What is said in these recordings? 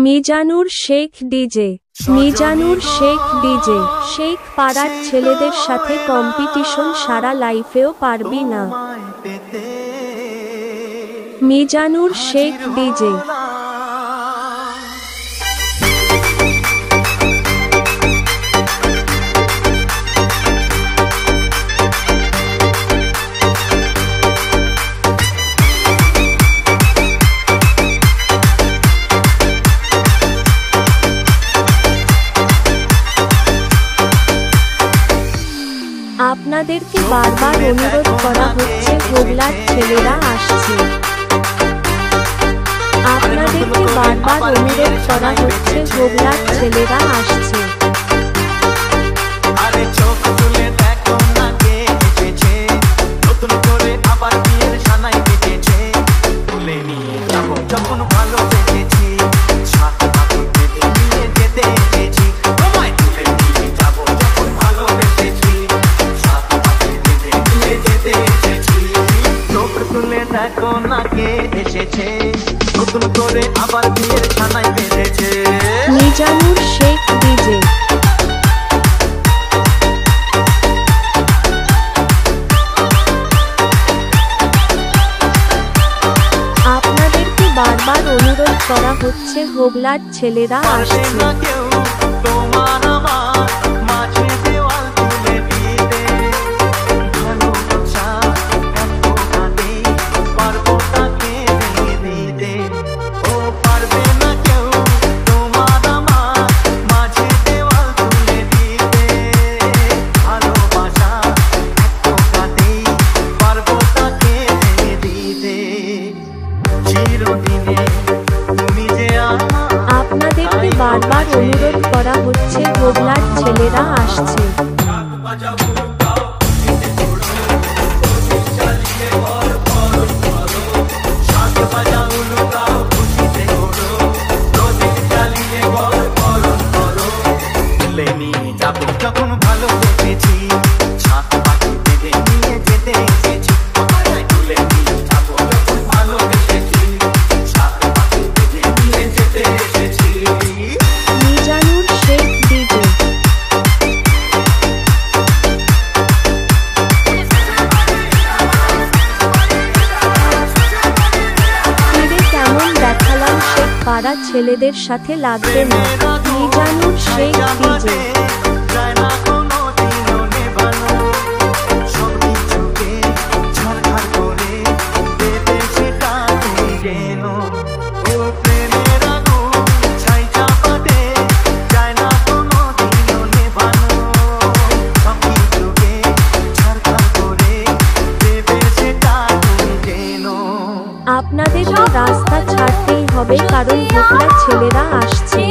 Mizanur Sheikh DJ. Mizanur Sheikh DJ. Sheikh পাড়ার ছেলেদের সাথে কম্পিটিশন সারা লাইফেও পারবি না। মিজানুর শেখ ডিজে। আপনাদেরকে বারবার অনুরোধ করা হচ্ছে, হোগলার ছেলেরা আসছে। আপনাদেরকে বারবার অনুরোধ করা হচ্ছে, হোগলার ছেলেরা আসছে। মিজানুর শেখ ডিজে। আপনাদেরকে বারবার অনুরোধ করা হচ্ছে, হোগলার ছেলেরা আসছে। আপনাদেরকে বারবার অনুরোধ করা হচ্ছে, হোগলার ছেলেরা আসছে। পাড়া ছেলেদের সাথে লাগবে না। মিজানুর শেখ ডিজে। আপনাদের রাস্তা ছাড়তেই হবে, কারণ হোগলার ছেলেরা আসছে।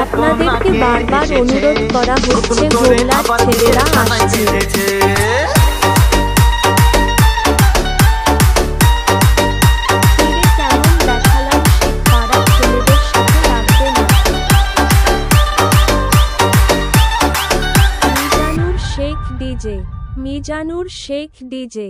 আপনাদেরকে বারবার অনুরোধ করা হচ্ছে, হোগলার ছেলেরা আসছে। কেমন দেখালাম, শেখ পাড়ার ছেলেদের সাথে লাগবে না। মিজানুর শেখ ডিজে। মিজানুর শেখ ডিজে।